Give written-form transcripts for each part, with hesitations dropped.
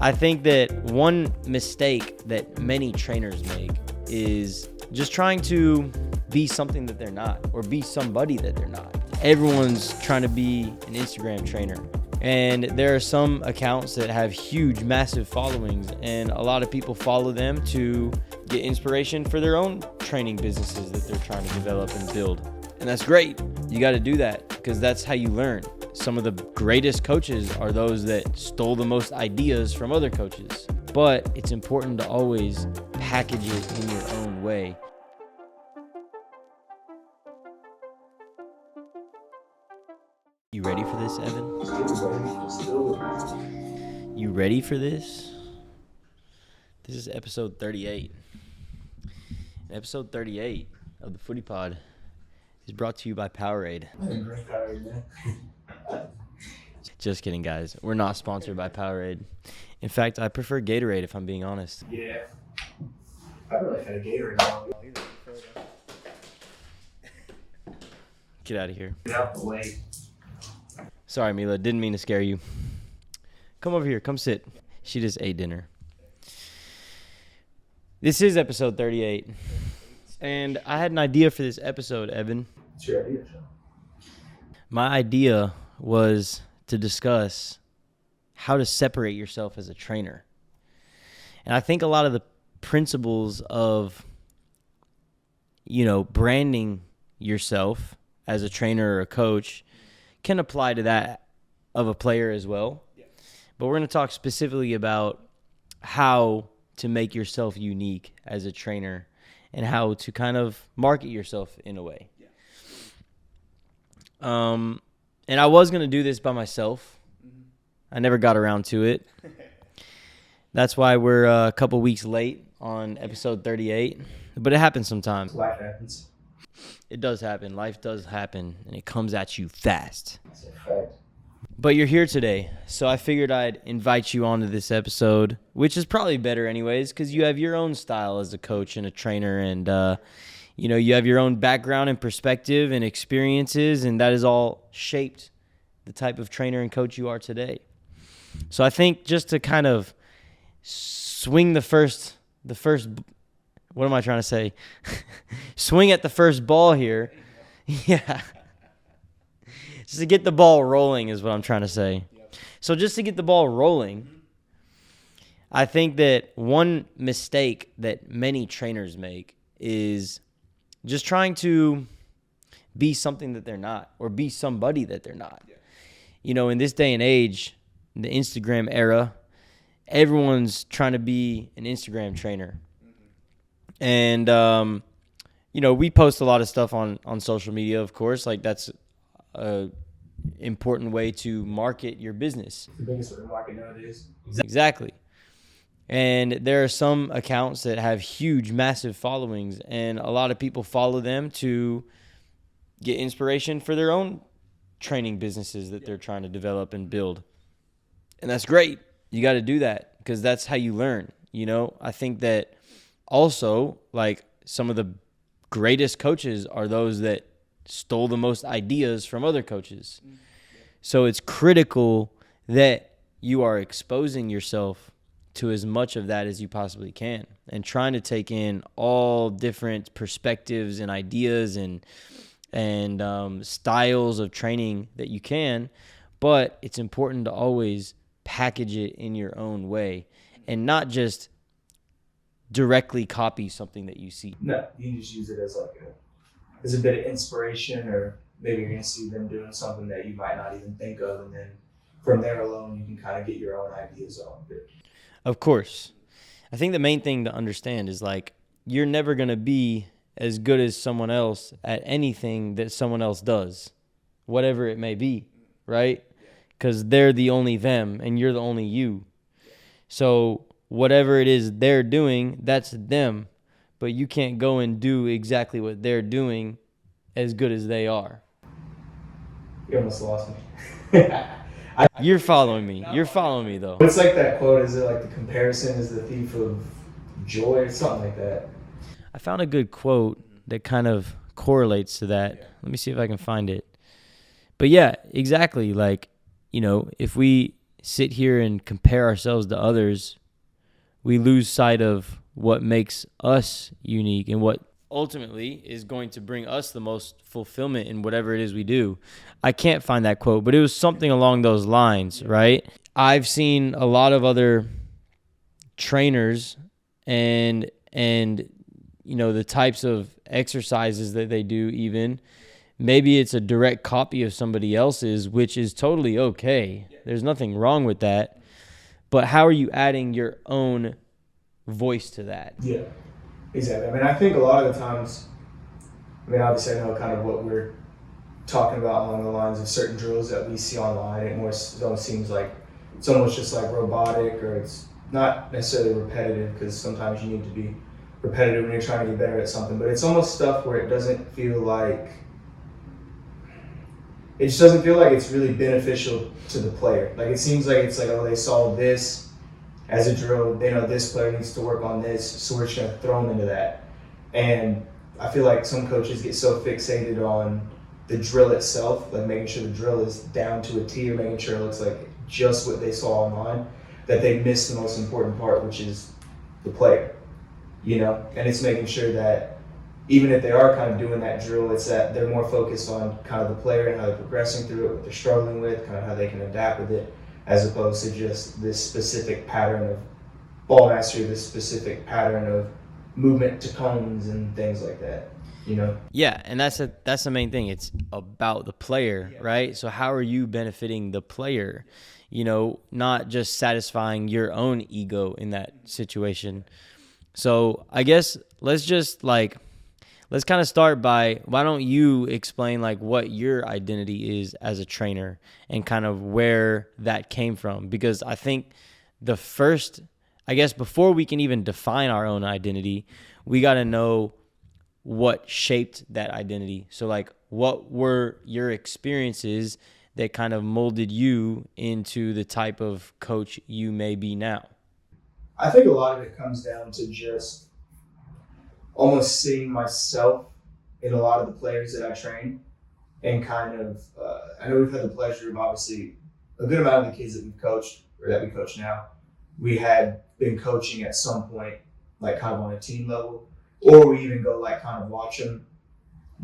I think that one mistake that many trainers make is just trying to be something that they're not, or be somebody that they're not. Everyone's trying to be an Instagram trainer. And there are some accounts that have huge, massive followings, and a lot of people follow them to get inspiration for their own training businesses that they're trying to develop and build. And that's great. You got to do that because that's how you learn. Some of the greatest coaches are those that stole the most ideas from other coaches. But it's important to always package it in your own way. You ready for this, Evan? You ready for this? This is episode 38. And episode 38 of the FOOTYPOD is brought to you by Powerade. Just kidding, guys. We're not sponsored by Powerade. In fact, I prefer Gatorade if I'm being honest. Yeah. I really had a Gatorade. Get out of here. Get out the way. Sorry, Mila. Didn't mean to scare you. Come over here. Come sit. She just ate dinner. This is episode 38. And I had an idea for this episode, Evan. What's your idea, John? My idea was to discuss how to separate yourself as a trainer. And I think a lot of the principles of, branding yourself as a trainer or a coach can apply to that of a player as well. Yeah. But we're going to talk specifically about how to make yourself unique as a trainer and how to kind of market yourself in a way. Yeah. And I was going to do this by myself. Mm-hmm. I never got around to it. That's why we're a couple weeks late on episode 38. But it happens sometimes. Life happens. It does happen. Life does happen, and it comes at you fast. That's a fact. But you're here today, so I figured I'd invite you onto this episode, which is probably better anyways, because you have your own style as a coach and a trainer, and you have your own background and perspective and experiences, and that has all shaped the type of trainer and coach you are today. So I think just to kind of swing the first. What am I trying to say? Swing at the first ball here. Yeah. Just to get the ball rolling is what I'm trying to say. Yep. So just to get the ball rolling, I think that one mistake that many trainers make is just trying to be something that they're not, or be somebody that they're not. Yeah. In this day and age, the Instagram era, everyone's trying to be an Instagram trainer. And, we post a lot of stuff on social media, of course. Like, that's an important way to market your business. The biggest way to market nowadays. Exactly. And there are some accounts that have huge, massive followings, and a lot of people follow them to get inspiration for their own training businesses that they're trying to develop and build. And that's great. You got to do that because that's how you learn. I think that also, like, some of the greatest coaches are those that stole the most ideas from other coaches. Mm-hmm. So it's critical that you are exposing yourself to as much of that as you possibly can and trying to take in all different perspectives and ideas and styles of training that you can. But it's important to always package it in your own way and not just directly copy something that you see. No, you can just use it as a bit of inspiration, or maybe you're going to see them doing something that you might not even think of, and then from there alone you can kind of get your own ideas on it. Of course. I think the main thing to understand is, like, you're never going to be as good as someone else at anything that someone else does, whatever it may be, right? Because they're the only them and you're the only you. So whatever it is they're doing, that's them. But you can't go and do exactly what they're doing as good as they are. You almost lost me. You're following me. You're following me, though. It's like that quote, is it like the comparison is the thief of joy or something like that? I found a good quote that kind of correlates to that. Yeah. Let me see if I can find it. But yeah, exactly. Like, if we sit here and compare ourselves to others, we lose sight of what makes us unique and what ultimately is going to bring us the most fulfillment in whatever it is we do. I can't find that quote, but it was something along those lines, right? I've seen a lot of other trainers and the types of exercises that they do, even maybe it's a direct copy of somebody else's, which is totally okay. There's nothing wrong with that. But how are you adding your own voice to that? Yeah, exactly. I mean, I think a lot of the times, obviously I know kind of what we're talking about along the lines of certain drills that we see online. It more so seems like it's almost just like robotic, or it's not necessarily repetitive, because sometimes you need to be repetitive when you're trying to get better at something, but it's almost stuff where it just doesn't feel like it's really beneficial to the player. Like, it seems like it's like, oh, they saw this as a drill, they know this player needs to work on this, so we're just gonna throw them into that. And I feel like some coaches get so fixated on the drill itself, like making sure the drill is down to a T, or making sure it looks like just what they saw online, that they miss the most important part, which is the player. And it's making sure that even if they are kind of doing that drill, it's that they're more focused on kind of the player and how they're progressing through it, what they're struggling with, kind of how they can adapt with it, as opposed to just this specific pattern of ball mastery, this specific pattern of movement to cones and things like that. Yeah, and that's the main thing. It's about the player, right? So how are you benefiting the player? Not just satisfying your own ego in that situation. So I guess let's kind of start by, why don't you explain what your identity is as a trainer and kind of where that came from? Because I think before we can even define our own identity, we got to know what shaped that identity. So what were your experiences that kind of molded you into the type of coach you may be now? I think a lot of it comes down to just almost seeing myself in a lot of the players that I train, and kind of, I know we've had the pleasure of, obviously, a good amount of the kids that we've coached, or that we coach now, we had been coaching at some point, kind of on a team level, or we even go kind of watch them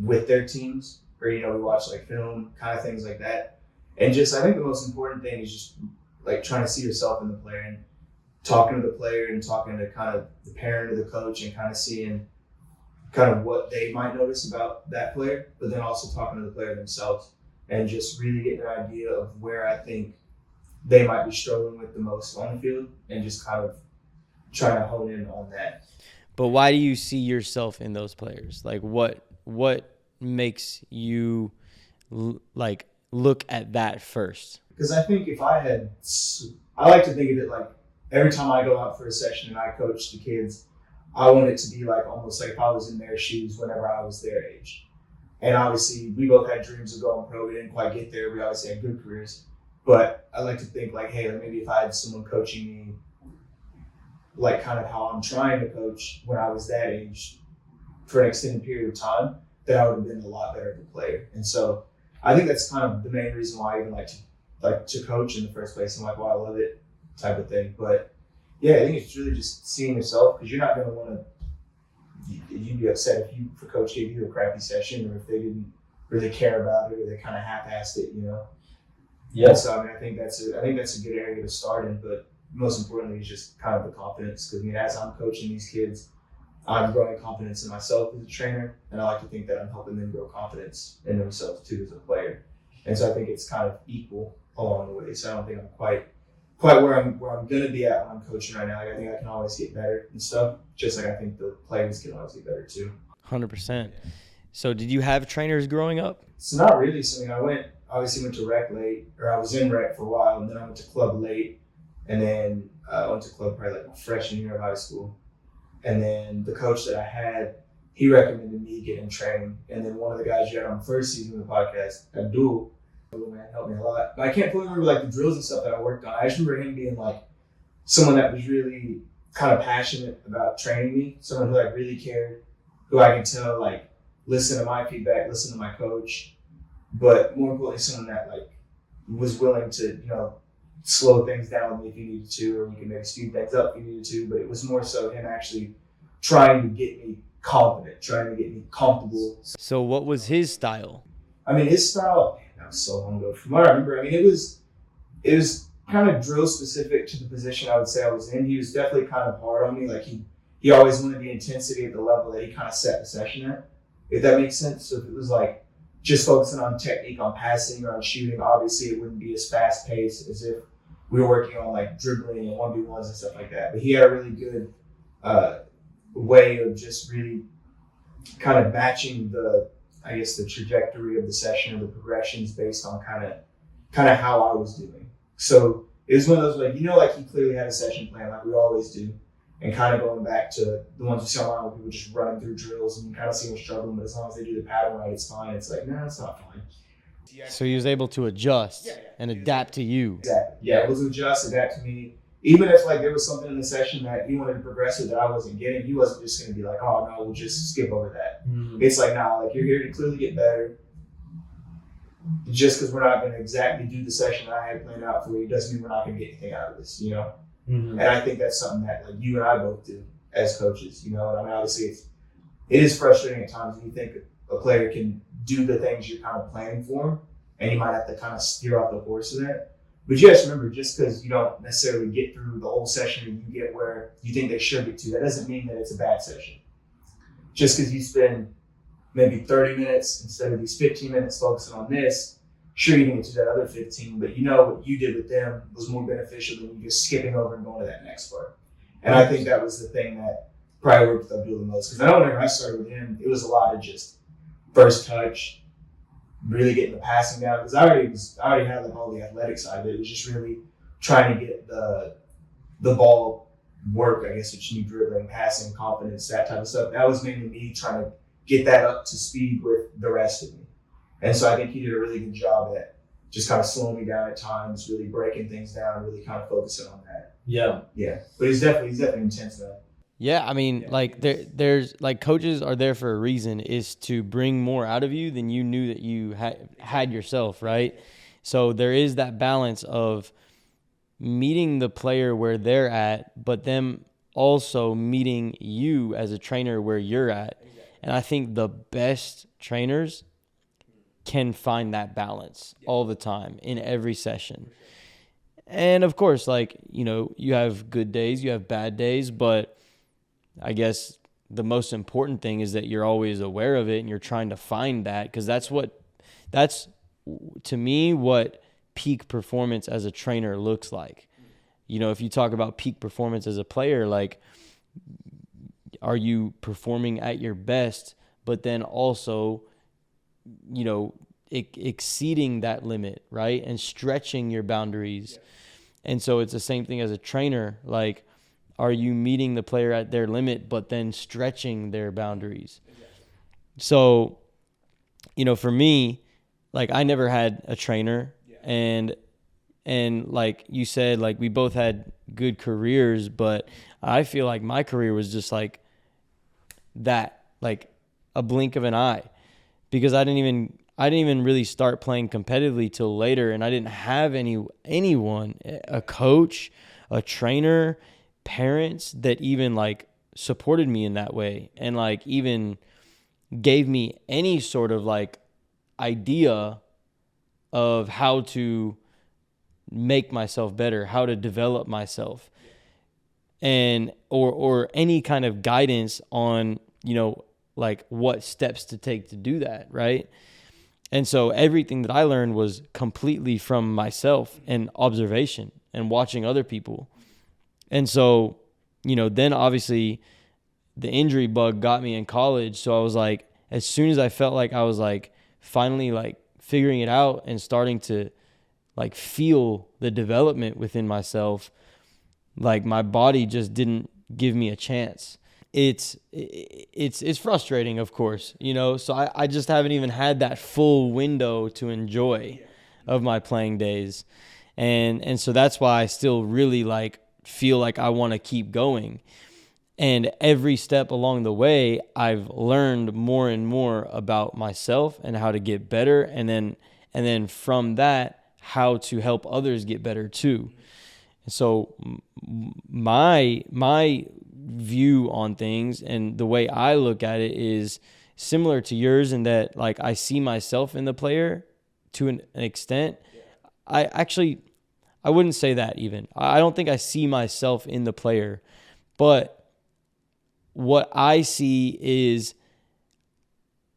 with their teams, or, we watch film, kind of things like that. And just, I think the most important thing is just trying to see yourself in the player, and talking to the player and talking to kind of the parent or the coach, and kind of seeing kind of what they might notice about that player, but then also talking to the player themselves, and just really getting an idea of where I think they might be struggling with the most on the field, and just kind of trying to hone in on that. But why do you see yourself in those players? What makes you look at that first? Because I think I like to think of it like every time I go out for a session and I coach the kids, I want it to be almost like if I was in their shoes whenever I was their age. And obviously, we both had dreams of going pro. We didn't quite get there. We obviously had good careers. But I like to think hey, maybe if I had someone coaching me kind of how I'm trying to coach when I was that age for an extended period of time, that I would have been a lot better of a player. And so I think that's kind of the main reason why I even like to coach in the first place. I'm I love it type of thing. But yeah, I think it's really just seeing yourself, because you're not going to want to, you'd be upset if the coach gave you a crappy session, or if they didn't really care about it, or they kind of half-assed it, Yeah. So I think that's a good area to start in, but most importantly is just kind of the confidence, because as I'm coaching these kids, I'm growing confidence in myself as a trainer, and I like to think that I'm helping them grow confidence in themselves too as a player. And so I think it's kind of equal along the way. So I don't think I'm quite where I'm gonna be at when I'm coaching right now. I think I can always get better and stuff, just I think the players can always get better too. 100%. So did you have trainers growing up? So not really. So I obviously went to rec late, or I was in rec for a while, and then I went to club late, and then I went to club probably my freshman year of high school. And then the coach that I had, he recommended me get in training. And then one of the guys you had on the first season of the podcast, Abdul, man, helped me a lot. But I can't fully remember the drills and stuff that I worked on. I just remember him being someone that was really kind of passionate about training me, someone who really cared, who I could tell listen to my feedback, listen to my coach, but more importantly, someone that was willing to slow things down with me if you needed to, or you can maybe speed things up if you needed to. But it was more so him actually trying to get me confident, trying to get me comfortable. So what was his style? I mean, his style, man, that was so long ago. From what I remember, I mean, it was kind of drill specific to the position I would say I was in. He was definitely kind of hard on me. Like he always wanted the intensity at the level that he kind of set the session at, if that makes sense. So if it was like just focusing on technique, on passing or on shooting, obviously it wouldn't be as fast paced as if we were working on like dribbling and 1v1s and stuff like that. But he had a really good way of just really kind of matching the trajectory of the session or the progressions based on kind of how I was doing. So it was one of those, like, like he clearly had a session plan like we always do, and kind of going back to the ones we see online where people just running through drills and you kind of see them struggling, but as long as they do the pattern right, it's fine. It's like, no, it's not fine. So he was able to adjust and adapt to you. Exactly. Yeah, it was adjust, adapt to me. Even if like there was something in the session that he wanted to progress with that I wasn't getting, he wasn't just going to be like, oh no, we'll just skip over that. Mm-hmm. It's like, nah, like you're here to clearly get better. Just because we're not going to exactly do the session I had planned out for you doesn't mean we're not going to get anything out of this, Mm-hmm. And I think that's something that like you and I both do as coaches, And I mean, obviously it is frustrating at times when you think a player can do the things you're kind of planning for them, and you might have to kind of steer off the course of that. But you have to remember, just because you don't necessarily get through the whole session and you get where you think they should get to, that doesn't mean that it's a bad session. Just because you spend maybe 30 minutes instead of these 15 minutes focusing on this, sure, you can get to that other 15, but what you did with them was more beneficial than you just skipping over and going to that next part. And I think that was the thing that probably worked with Abdul the most. Because I know whenever I started with him, it was a lot of just first touch, really getting the passing down. Because I already had like all the athletic side of it. It was just really trying to get the ball work, I guess, which you need dribbling, passing, confidence, that type of stuff. That was mainly me trying to get that up to speed with the rest of me. And so I think he did a really good job at just kind of slowing me down at times, really breaking things down, really kind of focusing on that. Yeah. Yeah. But he's definitely intense though. Yeah, I mean, like there's like coaches are there for a reason, is to bring more out of you than you knew that you had yourself, right? So there is that balance of meeting the player where they're at, but them also meeting you as a trainer where you're at. And I think the best trainers can find that balance all the time in every session. And of course, like, you have good days, you have bad days, but I guess the most important thing is that you're always aware of it and you're trying to find that, because that's to me what peak performance as a trainer looks like. If you talk about peak performance as a player, like, are you performing at your best, but then also, exceeding that limit, right? And stretching your boundaries. And so it's the same thing as a trainer. Like, are you meeting the player at their limit, but then stretching their boundaries? So, for me, like, I never had a trainer, and like you said, like, we both had good careers, but I feel like my career was just like that, like a blink of an eye, because I didn't even really start playing competitively till later, and I didn't have anyone, a coach, a trainer, parents that even like supported me in that way, and like even gave me any sort of like idea of how to make myself better, how to develop myself, and or any kind of guidance on, like what steps to take to do that, right? And so everything that I learned was completely from myself and observation and watching other people. And so, then obviously the injury bug got me in college. So I was like, as soon as I felt like I was like finally like figuring it out and starting to like feel the development within myself, like my body just didn't give me a chance. It's frustrating, of course, so I just haven't even had that full window to enjoy of my playing days. And so that's why I still really like feel like I want to keep going. And every step along the way, I've learned more and more about myself and how to get better. And then from that, how to help others get better too. And so my view on things and the way I look at it is similar to yours in that, like, I see myself in the player to an extent. I wouldn't say that even. I don't think I see myself in the player, but what I see is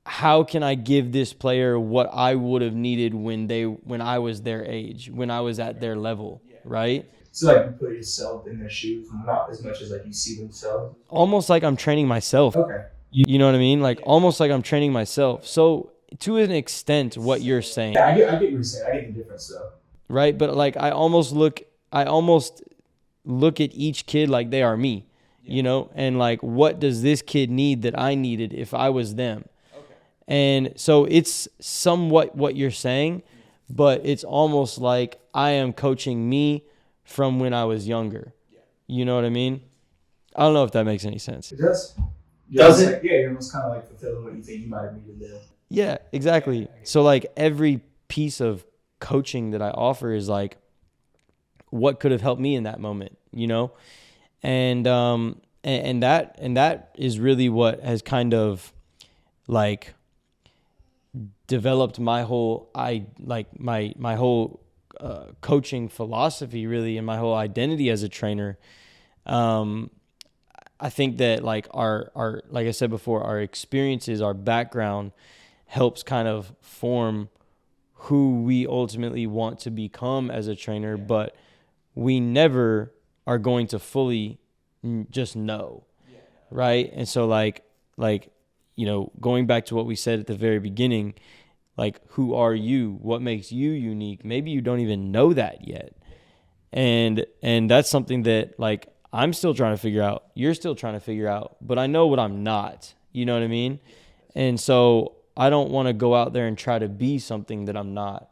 how can I give this player what I would have needed when I was their age, when I was at their level, right? So like you put yourself in their shoes, not as much as like you see themselves. Almost like I'm training myself. Okay. You know what I mean? Like almost like I'm training myself. So to an extent, what you're saying. Yeah, I get what you're saying. I get the difference though. Right? But like I almost look at each kid like they are me, you know? And like, what does this kid need that I needed if I was them? Okay. And so it's somewhat what you're saying, but it's almost like I am coaching me from when I was younger. You know what I mean? I don't know if that makes any sense. It does. Does it? Yeah, you're almost kind of like fulfilling what you think you might have needed there. Yeah, exactly. So like every piece of coaching that I offer is like, what could have helped me in that moment, you know? And that is really what has kind of like developed my whole my whole coaching philosophy really, and my whole identity as a trainer. I think that like our like I said before, our experiences, our background helps kind of form who we ultimately want to become as a trainer, but we never are going to fully just know, right? And so like you know, going back to what we said at the very beginning, like, who are you? What makes you unique? Maybe you don't even know that yet. And that's something that like I'm still trying to figure out. You're still trying to figure out, but I know what I'm not. You know what I mean? And so I don't want to go out there and try to be something that I'm not.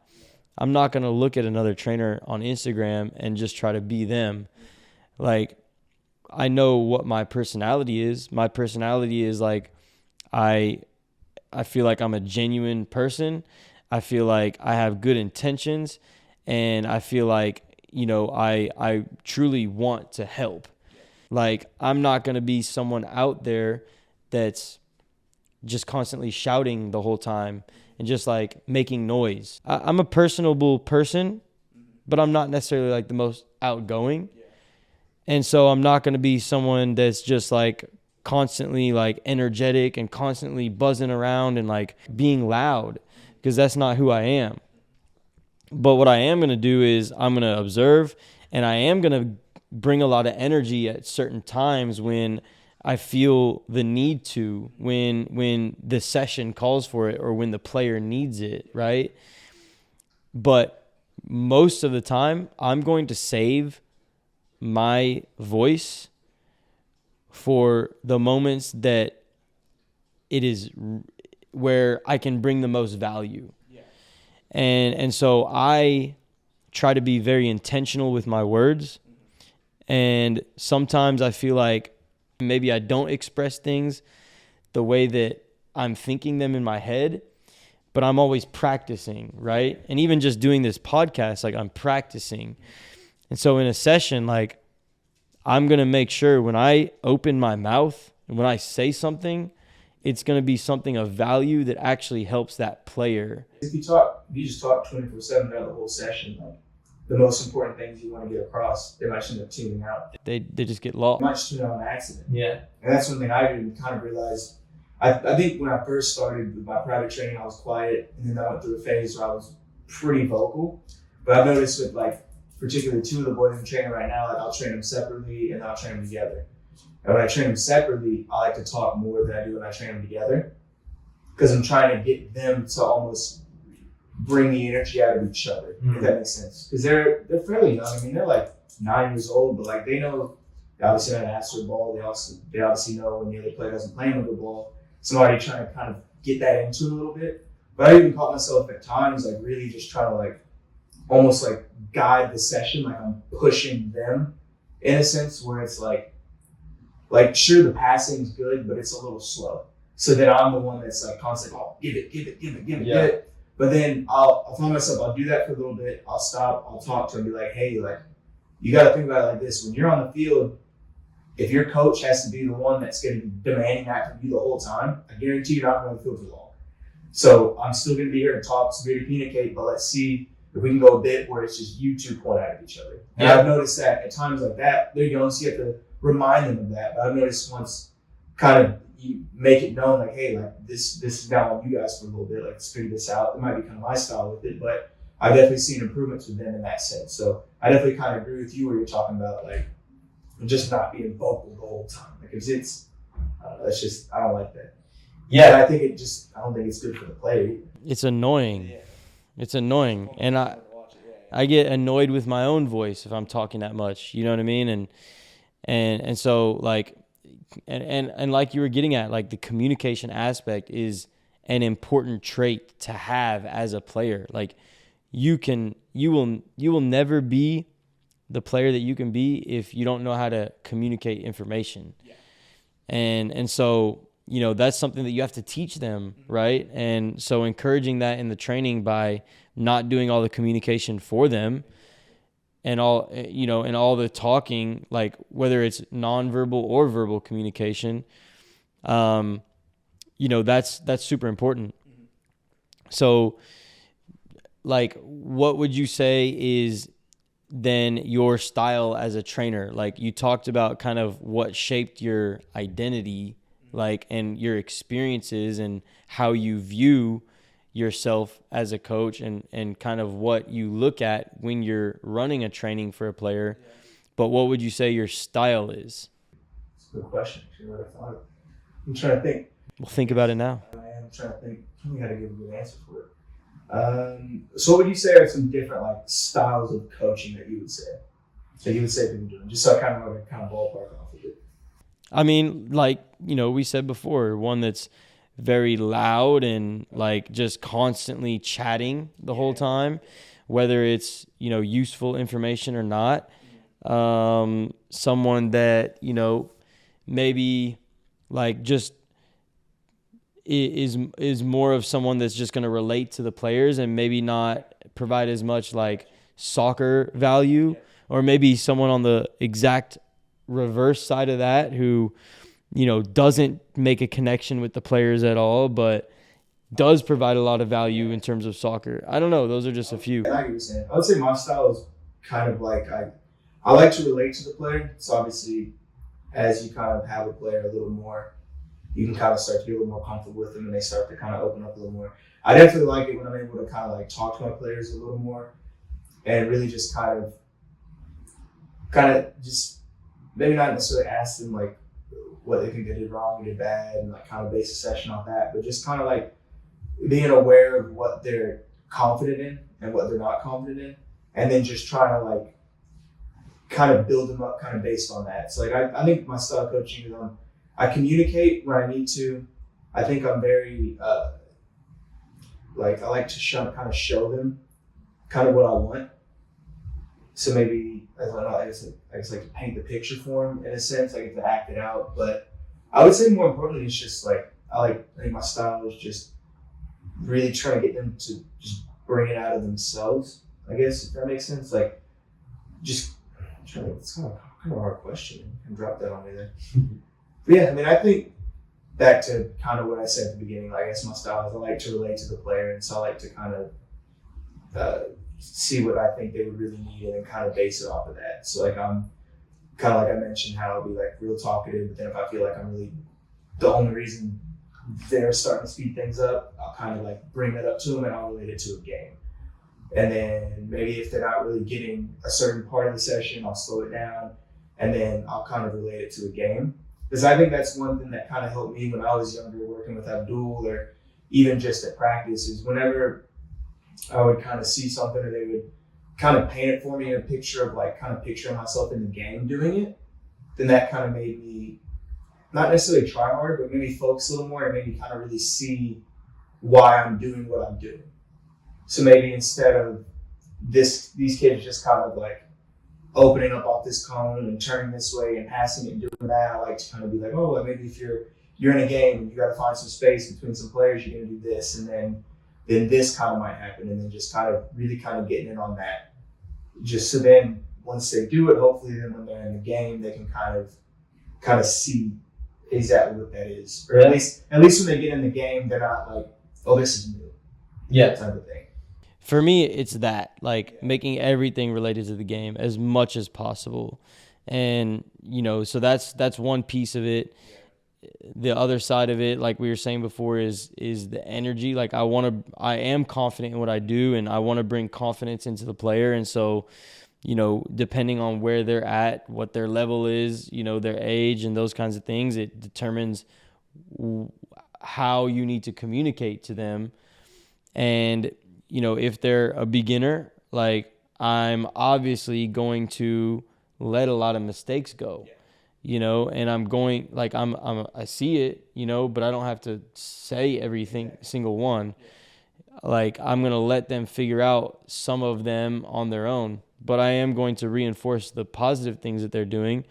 I'm not going to look at another trainer on Instagram and just try to be them. Like, I know what my personality is. My personality is like, I feel like I'm a genuine person. I feel like I have good intentions, and I feel like, you know, I truly want to help. Like, I'm not going to be someone out there that's just constantly shouting the whole time and just like making noise. I'm a personable person, but I'm not necessarily like the most outgoing. And so I'm not going to be someone that's just like constantly like energetic and constantly buzzing around and like being loud, because that's not who I am. But what I am going to do is I'm going to observe, and I am going to bring a lot of energy at certain times when I feel the need to, when the session calls for it or when the player needs it, right? But most of the time, I'm going to save my voice for the moments that it is where I can bring the most value. Yeah. And so I try to be very intentional with my words. And sometimes I feel like maybe I don't express things the way that I'm thinking them in my head, but I'm always practicing, right? And even just doing this podcast, like, I'm practicing. And so in a session, like, I'm going to make sure when I open my mouth and when I say something, it's going to be something of value that actually helps that player. If you just talk 24/7 throughout the whole session, like, the most important things you want to get across, they might just end up tuning out. They just get lost. They might just tune out on accident. Yeah. And that's one thing I didn't kind of realize. I think when I first started with my private training, I was quiet, and then I went through a phase where I was pretty vocal. But I've noticed with, like, particularly two of the boys I'm training right now, like, I'll train them separately and I'll train them together. And when I train them separately, I like to talk more than I do when I train them together, because I'm trying to get them to almost bring the energy out of each other, if that makes sense. Because they're fairly young. I mean, they're like 9 years old, but like, they know, they obviously know how to ask for a ball. They obviously know when the other player doesn't play with the ball. So I'm already trying to kind of get that into it a little bit. But I even caught myself at times like really just trying to like almost like guide the session, like I'm pushing them in a sense where it's like sure, the passing's good, but it's a little slow. So then I'm the one that's like constantly, oh, give it. But then I'll find myself, I'll do that for a little bit. I'll stop. I'll talk to him and be like, hey, like, you got to think about it like this. When you're on the field, if your coach has to be the one that's going to be demanding that from you the whole time, I guarantee you're not going to field for long. So I'm still going to be here to talk, still here to communicate, but let's see if we can go a bit where it's just you two point out at each other. And I've noticed that at times like that, they're young, so you have to remind them of that. But I've noticed once kind of you make it known, like, hey, like this is now on you guys for a little bit. Like, let's figure this out. It might be kind of my style with it, but I've definitely seen improvements with them in that sense. So I definitely kind of agree with you where you're talking about, like, just not being vocal the whole time. Like, it's that's just, I don't like that. Yeah, and I think I don't think it's good for the player either. It's annoying. Yeah. It's annoying. And I get annoyed with my own voice if I'm talking that much. You know what I mean? And so, like, and like you were getting at, like, the communication aspect is an important trait to have as a player. Like, you will never be the player that you can be if you don't know how to communicate information. Yeah. And so, you know, that's something that you have to teach them, right? And so encouraging that in the training by not doing all the communication for them and all, you know, and all the talking, like whether it's nonverbal or verbal communication, you know, that's super important. Mm-hmm. So, like, what would you say is then your style as a trainer? Like, you talked about kind of what shaped your identity, like, and your experiences and how you view yourself as a coach and kind of what you look at when you're running a training for a player. Yeah. But what would you say your style is? It's a good question. I'm trying to think. Well, think about it now. I'm trying to think. I think I got to give a good answer for it. So what would you say are some different, like, styles of coaching that you would say? So you would say people doing, just so I kind of ballpark off of it. I mean, like, you know, we said before, one that's very loud and, like, just constantly chatting the whole time, whether it's, you know, useful information or not. Someone that, you know, maybe, like, just is more of someone that's just going to relate to the players and maybe not provide as much, like, soccer value, or maybe someone on the exact reverse side of that who, you know, doesn't make a connection with the players at all, but does provide a lot of value in terms of soccer. I don't know. Those are just a few. I get what you're saying. I would say my style is kind of like, I like to relate to the player. So obviously, as you kind of have a player a little more, you can kind of start to be a little more comfortable with them and they start to kind of open up a little more. I definitely like it when I'm able to kind of, like, talk to my players a little more and really just kind of just maybe not necessarily ask them, like, what they think they did wrong or did bad and, like, kind of base a session on that, but just kind of, like, being aware of what they're confident in and what they're not confident in, and then just trying to, like, kind of build them up kind of based on that. So, like, I think my style of coaching is I communicate when I need to. I think I'm very, like, I like to kind of show them kind of what I want. So maybe, I guess like to paint the picture for them in a sense. I get to act it out. But I would say more importantly, it's just like, I think my style is just really trying to get them to just bring it out of themselves, I guess, if that makes sense. Like, just trying to, it's kind of a hard question. You can drop that on me there. But yeah, I mean, I think back to kind of what I said at the beginning, like, I guess my style is I like to relate to the player, and so I like to kind of see what I think they would really need and then kind of base it off of that. So, like, I'm kind of, like I mentioned, how I'll be, like, real talkative, but then if I feel like I'm really the only reason they're starting to speed things up, I'll kind of, like, bring that up to them and I'll relate it to a game. And then maybe if they're not really getting a certain part of the session, I'll slow it down and then I'll kind of relate it to a game. Because I think that's one thing that kind of helped me when I was younger, working with Abdul or even just at practice, is whenever I would kind of see something or they would kind of paint it for me in a picture of, like, kind of picturing myself in the game doing it, then that kind of made me not necessarily try harder, but maybe focus a little more and maybe kind of really see why I'm doing what I'm doing. So maybe instead of these kids just kind of, like, opening up off this cone and turning this way and passing it and doing that, I like to kind of be like, oh, maybe if you're in a game and you got to find some space between some players, you're going to do this. And then then this kind of might happen, and then just kind of really kind of getting in on that. Just so then once they do it, hopefully then when they're in the game, they can kind of see exactly what that is. Or at least when they get in the game, they're not like, oh, this is new. Yeah. Type of thing. For me, it's that, like, making everything related to the game as much as possible. And, so that's one piece of it. The other side of it, like we were saying before, is the energy. Like, I am confident in what I do, and I want to bring confidence into the player. And so, depending on where they're at, what their level is, their age and those kinds of things, it determines how you need to communicate to them. And, if they're a beginner, like, I'm obviously going to let a lot of mistakes go. And I'm going, like, I see it, but I don't have to say everything, single one. Like, I'm going to let them figure out some of them on their own, but I am going to reinforce the positive things that they're doing.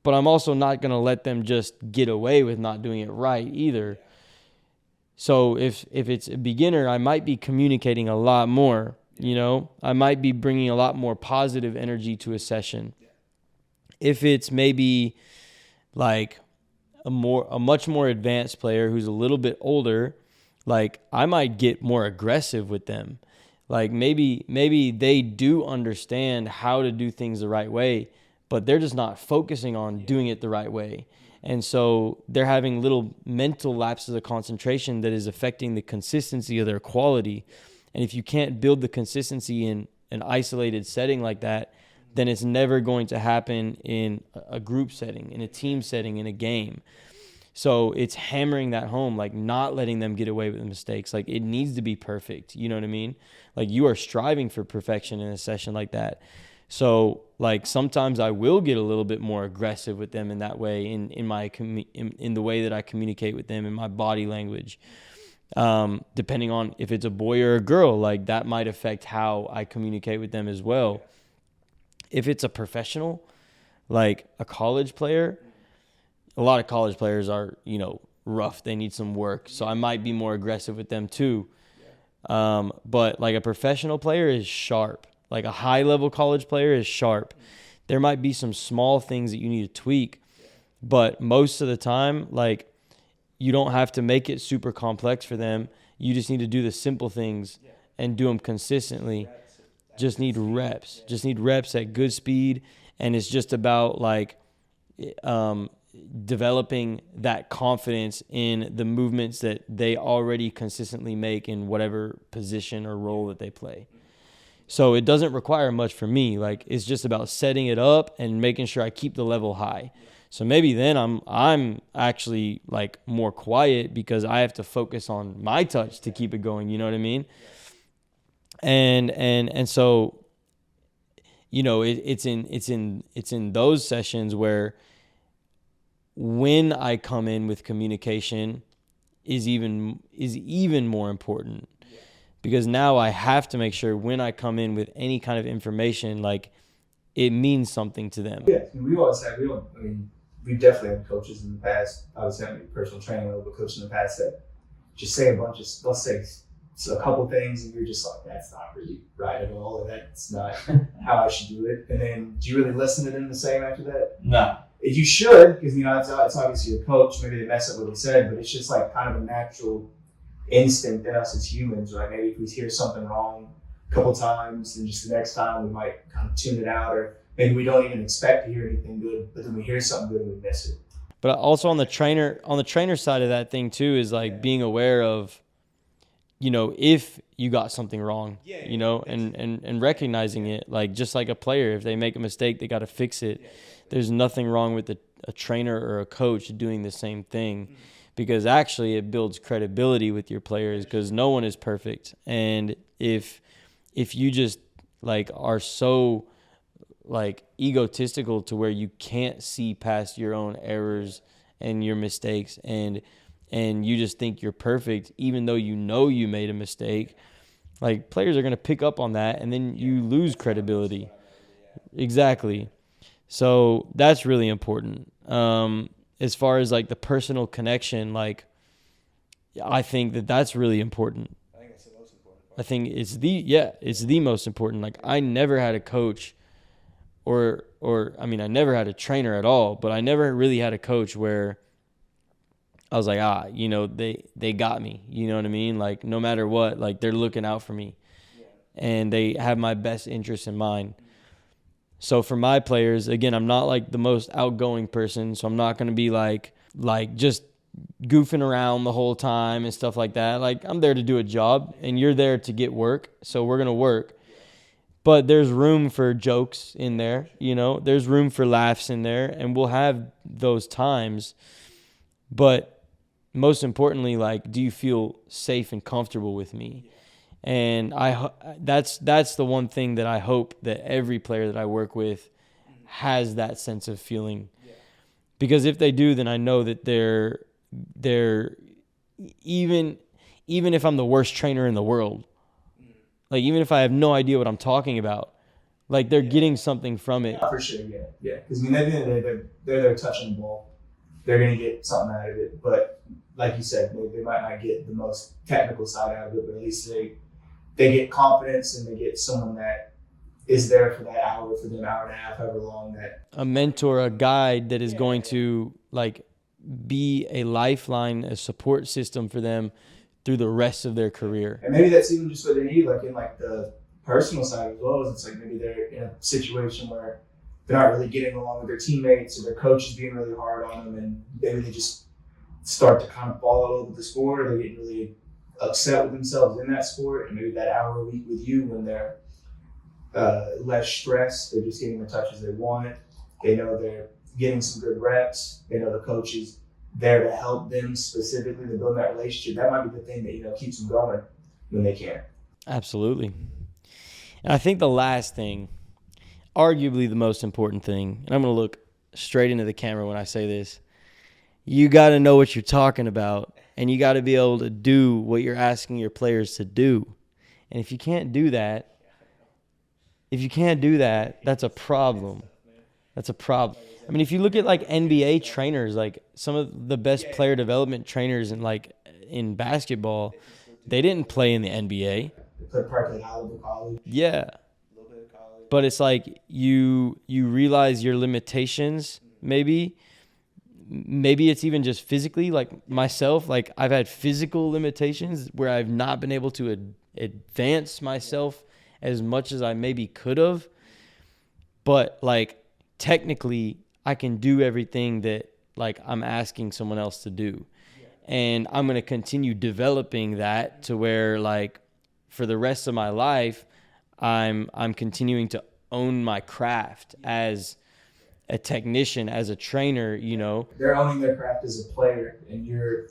But I'm also not going to let them just get away with not doing it right either. So if it's a beginner, I might be communicating a lot more, I might be bringing a lot more positive energy to a session. If it's maybe like a much more advanced player who's a little bit older, like, I might get more aggressive with them. Like, maybe they do understand how to do things the right way, but they're just not focusing on doing it the right way. And so they're having little mental lapses of concentration that is affecting the consistency of their quality. And if you can't build the consistency in an isolated setting like that, then it's never going to happen in a group setting, in a team setting, in a game. So it's hammering that home, like, not letting them get away with mistakes. Like, it needs to be perfect. You know what I mean? Like, you are striving for perfection in a session like that. So, like, sometimes I will get a little bit more aggressive with them in that way, in the way that I communicate with them, in my body language. Depending on if it's a boy or a girl, like, that might affect how I communicate with them as well. If it's a professional, like a college player, a lot of college players are, rough. They need some work. So I might be more aggressive with them too. But like a professional player is sharp. Like a high-level college player is sharp. There might be some small things that you need to tweak, but most of the time, like, you don't have to make it super complex for them. You just need to do the simple things and do them consistently. Just need reps. Just need reps at good speed, and it's just about, like, developing that confidence in the movements that they already consistently make in whatever position or role that they play. So it doesn't require much for me. Like, it's just about setting it up and making sure I keep the level high. So maybe then I'm actually, like, more quiet because I have to focus on my touch to keep it going. You know what I mean? And so, it's in those sessions where, when I come in with communication is even more important. Because now I have to make sure when I come in with any kind of information, like, it means something to them. Yeah, we always have, we definitely have coaches in the past. I was having a personal training level, but coaches in the past that just say a bunch of, let's say a couple things, and you're just like, that's not really right at all, or that's not how I should do it. And then, do you really listen to them the same after that? No. You should, because, it's obviously your coach. Maybe they mess up what he said, but it's just like kind of a natural instinct in us as humans, right? Maybe if we hear something wrong a couple times, then just the next time we might kind of tune it out, or maybe we don't even expect to hear anything good, but then we hear something good and we miss it. But also on the trainer side of that thing too is, like, being aware of, if you got something wrong, and recognizing it. Like, just like a player, if they make a mistake, they got to fix it. There's nothing wrong with a trainer or a coach doing the same thing. Because actually it builds credibility with your players, because no one is perfect. And if you just, like, are so, like, egotistical to where you can't see past your own errors and your mistakes, and you just think you're perfect, even though you made a mistake, like, players are going to pick up on that, and then you lose credibility. Exactly. So that's really important. As far as, like, the personal connection, like, I think that's really important. I think it's the most important. Like, I never had a coach or I mean, I never had a trainer at all, but I never really had a coach where I was like, they got me. You know what I mean? Like, no matter what, like, they're looking out for me. And they have my best interests in mind. So for my players, again, I'm not like the most outgoing person, so I'm not going to be like just goofing around the whole time and stuff like that. Like, I'm there to do a job, and you're there to get work, so we're going to work. But there's room for jokes in there, There's room for laughs in there, and we'll have those times. But most importantly, like, do you feel safe and comfortable with me? And that's the one thing that I hope that every player that I work with has that sense of feeling. Because if they do, then I know that they're even if I'm the worst trainer in the world, like, even if I have no idea what I'm talking about, like, they're getting something from it. Yeah, for sure, yeah. Because, I mean, at the end of the day, they're there touching the ball. They're going to get something out of it. But like you said, they might not get the most technical side out of it, but at least they get confidence, and they get someone that is there for that hour, for them hour and a half, however long that. A mentor, a guide that is going to, like, be a lifeline, a support system for them through the rest of their career. And maybe that's even just what they need, like, in, like, the personal side as well. As it's like maybe they're in a situation where they're not really getting along with their teammates, or their coach is being really hard on them, and maybe they just start to kind of fall out over the sport, or they get really upset with themselves in that sport. And maybe that hour a week with you, when they're less stressed, they're just getting the touches they want. They know they're getting some good reps. They know the coach is there to help them specifically to build that relationship. That might be the thing that keeps them going when they can. Absolutely. And I think the last thing, arguably the most important thing, and I'm going to look straight into the camera when I say this, you got to know what you're talking about, and you got to be able to do what you're asking your players to do. And if you can't do that, that's a problem. That's a problem. I mean, if you look at, like, NBA trainers, like, some of the best player development trainers in basketball, they didn't play in the NBA. They played probably high level college. Yeah. But it's like you realize your limitations, maybe it's even just physically, like myself, like, I've had physical limitations where I've not been able to advance myself as much as I maybe could have. But, like, technically, I can do everything that, like, I'm asking someone else to do. And I'm going to continue developing that to where, like, for the rest of my life, I'm continuing to own my craft as a technician, as a trainer, They're owning their craft as a player, and you're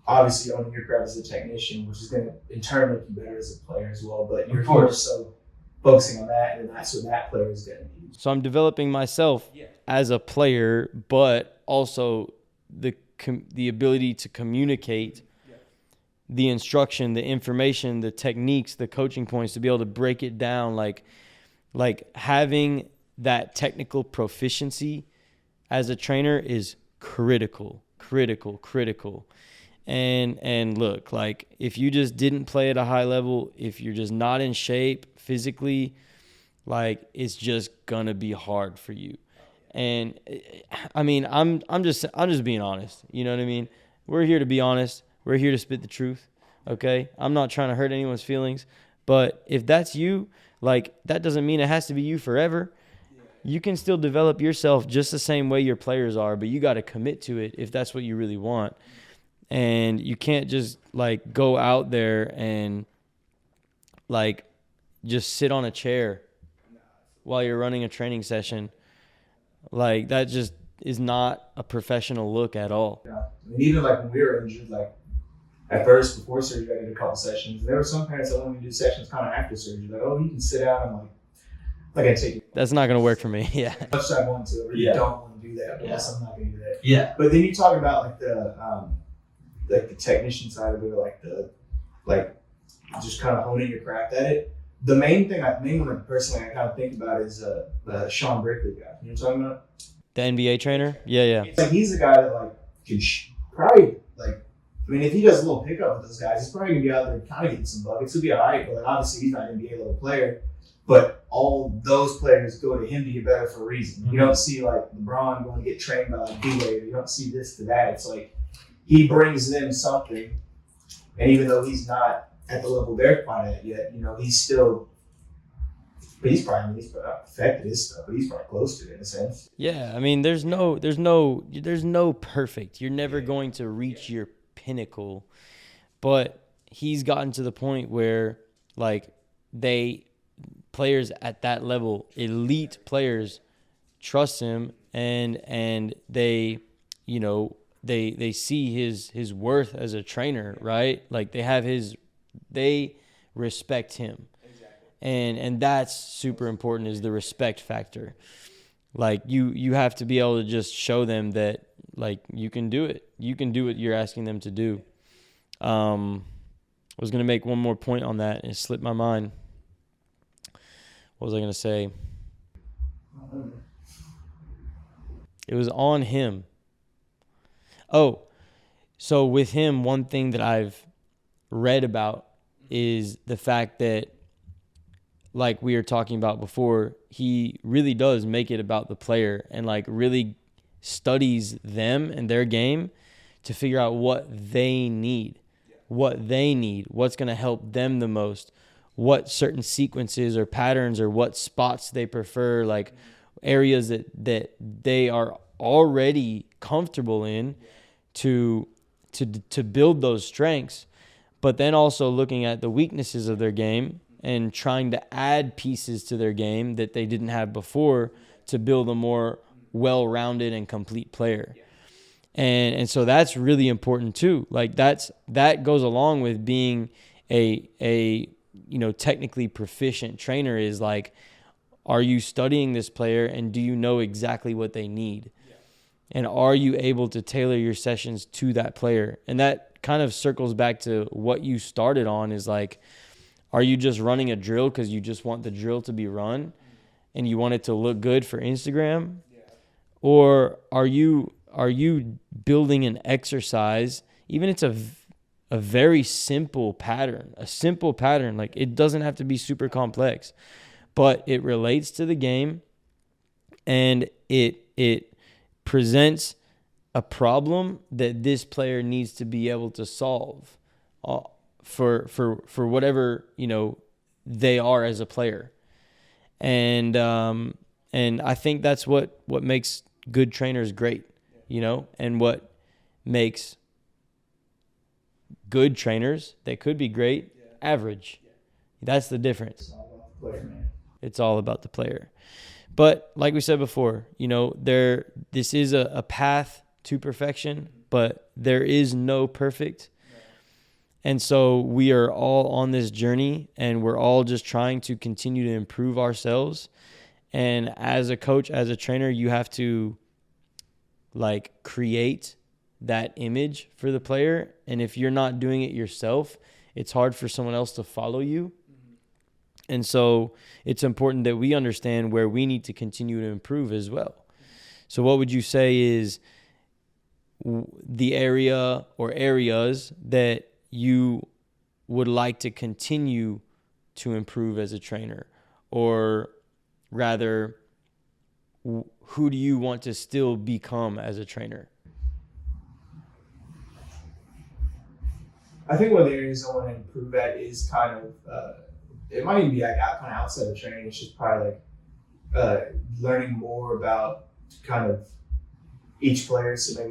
obviously owning your craft as a technician, which is going to in turn make you better as a player as well. But you're more so focusing on that, and that's what that player is going to need. So I'm developing myself as a player, but also the ability to communicate the instruction, the information, the techniques, the coaching points, to be able to break it down, like having that technical proficiency as a trainer is critical. And look, like, if you just didn't play at a high level, if you're just not in shape physically, like, it's just gonna be hard for you. And I mean, I'm just being honest. You know what I mean? We're here to be honest. We're here to spit the truth. Okay? I'm not trying to hurt anyone's feelings, but if that's you, like, that doesn't mean it has to be you forever. You can still develop yourself just the same way your players are, but you got to commit to it if that's what you really want. And you can't just, like, go out there and, like, just sit on a chair while you're running a training session. Like, that just is not a professional look at all. Yeah. I mean, even, like, when we were injured, like, at first, before surgery, I did a couple sessions. There were some parents that wanted me to do sessions kind of after surgery. Like, oh, you can sit down. I'm like I take it. That's not going to work for me. Yeah. As much as I want to, I really don't want to do that. But I'm not going to do that. Yeah. But then you talk about, like, the technician side of it, like just kind of honing your craft at it. The main one personally I kind of think about is Sean Brickley guy. You know what I'm talking about? The NBA trainer? Yeah. It's like he's the guy that, like, can probably, like, I mean, if he does a little pickup with those guys, he's probably going to be out there kind of getting some buckets. He'll be all right, but like, obviously he's not an NBA level player. But all those players go to him to get better for a reason. You don't see like LeBron going to get trained by like D-Wade. You don't see this to that. It's like he brings them something. And even though he's not at the level they're quite at yet, he's still – but he's probably affected his stuff, but he's probably close to it in a sense. Yeah, I mean, there's no perfect. You're never going to reach your pinnacle, but he's gotten to the point where like players at that level, elite players, trust him, and they see his worth as a trainer, right? Like they respect him. And that's super important, is the respect factor. Like you have to be able to just show them that like you can do it. You can do what you're asking them to do. I was gonna make one more point on that and it slipped my mind. What was I gonna say? It was on him. Oh, so with him, one thing that I've read about is the fact that, like we were talking about before, he really does make it about the player and like really studies them and their game to figure out what they need, what's going to help them the most, what certain sequences or patterns or what spots they prefer, like areas that they are already comfortable in to build those strengths, but then also looking at the weaknesses of their game and trying to add pieces to their game that they didn't have before to build a more well-rounded and complete player. And so that's really important too. Like that goes along with being a technically proficient trainer, is like, are you studying this player and do you know exactly what they need? And are you able to tailor your sessions to that player? And that kind of circles back to what you started on, is like, are you just running a drill because you just want the drill to be run and you want it to look good for Instagram? Or are you building an exercise, even if it's a very simple pattern, like it doesn't have to be super complex, but it relates to the game and it presents a problem that this player needs to be able to solve for whatever they are as a player, and I think that's what makes good trainers great, and what makes good trainers that could be great average. That's the difference. It's all about the player, man. It's all about the player. But like we said before, this is a path to perfection, but there is no perfect. And so we are all on this journey and we're all just trying to continue to improve ourselves. And as a coach, as a trainer, you have to like create that image for the player. And if you're not doing it yourself, it's hard for someone else to follow you. And so it's important that we understand where we need to continue to improve as well. So what would you say is the area or areas that you would like to continue to improve as a trainer? Or rather, who do you want to still become as a trainer? I think one of the areas I want to improve at is kind of, it might even be like kind of outside of training. It's just probably like learning more about kind of each player. So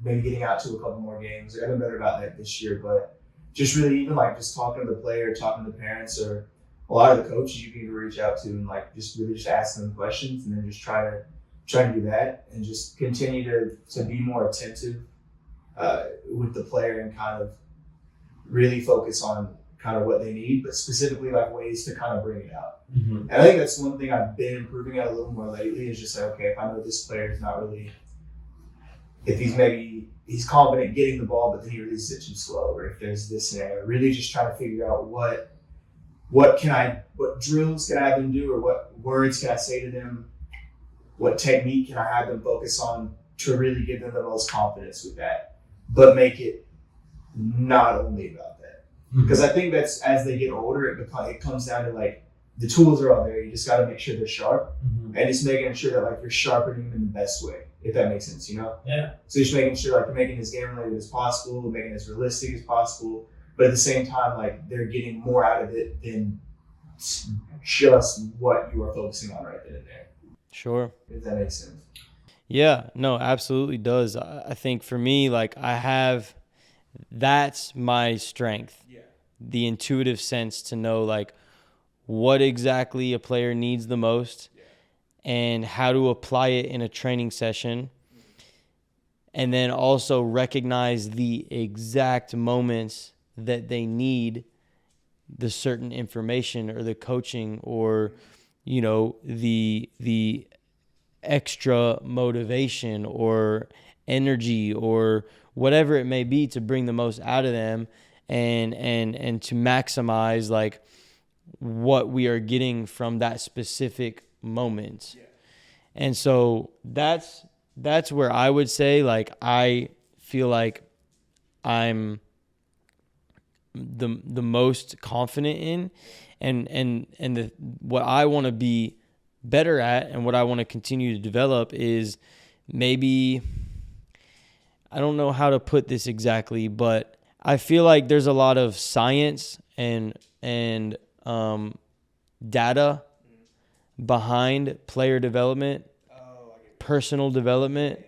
maybe getting out to a couple more games. I've been better about that this year, but just really even like just talking to the player, talking to the parents, or a lot of the coaches you can even reach out to and like just really just ask them questions, and then just try to do that and just continue to be more attentive with the player and kind of really focus on kind of what they need, but specifically like ways to kind of bring it out. Mm-hmm. And I think that's one thing I've been improving at a little more lately, is just like, okay, if I know this player is not really, if he's confident getting the ball, but then he releases it too slow, or if there's this scenario, really just trying to figure out what drills can I have them do, or what words can I say to them, what technique can I have them focus on to really give them the most confidence with that, but make it not only about that. Because I think that's, as they get older, it comes down to like, the tools are all there. You just got to make sure they're sharp, and just making sure that like you're sharpening them in the best way, if that makes sense, you know? Yeah. So just making sure like you're making it as game related as possible, making it as realistic as possible, but at the same time, like they're getting more out of it than just what you are focusing on right then and there. Sure. If that makes sense. Yeah, no, absolutely does. I think for me, like that's my strength. Yeah. The intuitive sense to know like what exactly a player needs the most and how to apply it in a training session. And then also recognize the exact moments that they need the certain information or the coaching or, you know, the extra motivation or energy or whatever it may be to bring the most out of them and to maximize like what we are getting from that specific moment. Yeah. And so that's where I would say like I feel like I'm the most confident in and what I want to be better at and what I want to continue to develop is maybe, I don't know how to put this exactly, but I feel like there's a lot of science and data behind player development, personal development,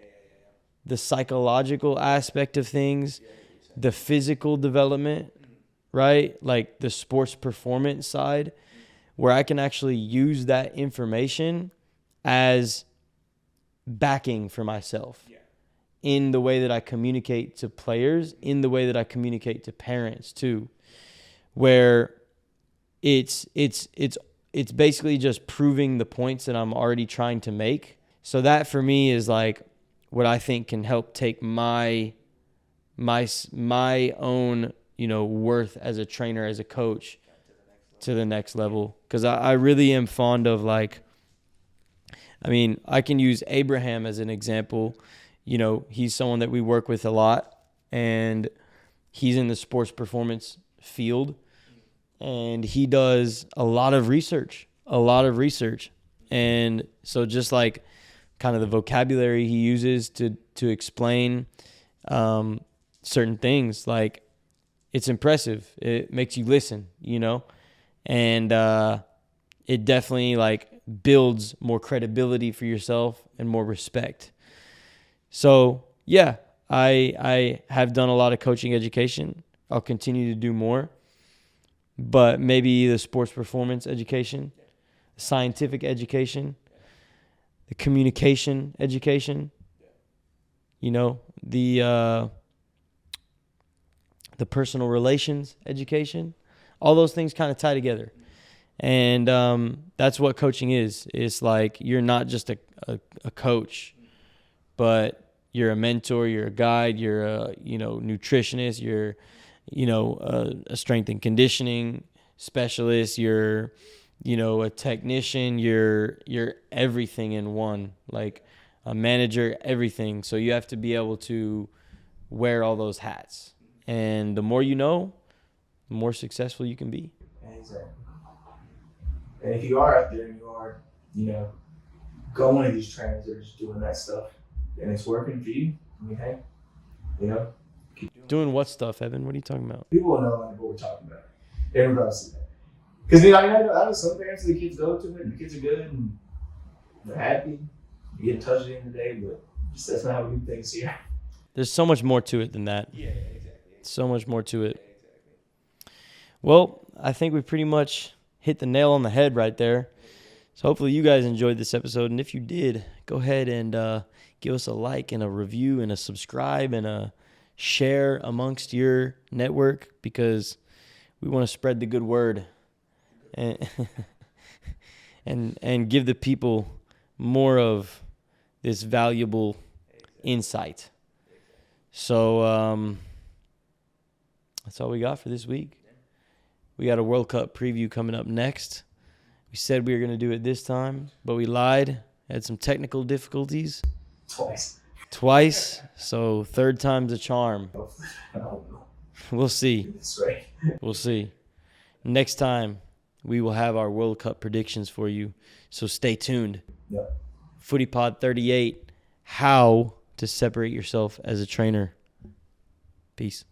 the psychological aspect of things, the physical development, right? Like the sports performance side, where I can actually use that information as backing for myself in the way that I communicate to players, in the way that I communicate to parents too, where it's basically just proving the points that I'm already trying to make. So that for me is like what I think can help take my own, you know, worth as a trainer, as a coach to the next level. Because I really am fond of like, I mean, I can use Abraham as an example. You know, he's someone that we work with a lot and he's in the sports performance field and he does a lot of research. And so just like kind of the vocabulary he uses to explain certain things, like it's impressive. It makes you listen, you know, and it definitely like builds more credibility for yourself and more respect. So yeah, I have done a lot of coaching education. I'll continue to do more, but maybe the sports performance education, scientific education, the communication education, you know, the personal relations education, all those things kind of tie together. And that's what coaching is. It's like you're not just a coach, but you're a mentor, you're a guide, you're a, you know, nutritionist, you're, you know, a strength and conditioning specialist, you're, you know, a technician, you're everything in one, like a manager, everything. So you have to be able to wear all those hats. And the more you know, the more successful you can be. Exactly. And if you are out there and you are, you know, going to these trainers that are just doing that stuff and it's working for you, I mean, hey, you know, keep doing what stuff, Evan? What are you talking about? People will know like what we're talking about. Everybody see that. Because I know some parents, the kids go to it and the kids are good and they're happy. You get in touch at the end of the day, but just that's not how we do things here. There's so much more to it than that. Yeah, exactly. So much more to it. Yeah, exactly. Well, I think we pretty much hit the nail on the head right there. So hopefully you guys enjoyed this episode. And if you did, go ahead and give us a like and a review and a subscribe and a share amongst your network, because we want to spread the good word and give the people more of this valuable insight. So that's all we got for this week. We got a World Cup preview coming up next. We said we were going to do it this time, but we lied. Had some technical difficulties. Twice. So third time's a charm. We'll see. That's right. We'll see. Next time, we will have our World Cup predictions for you. So stay tuned. Yep. FootyPod 38, how to separate yourself as a trainer. Peace.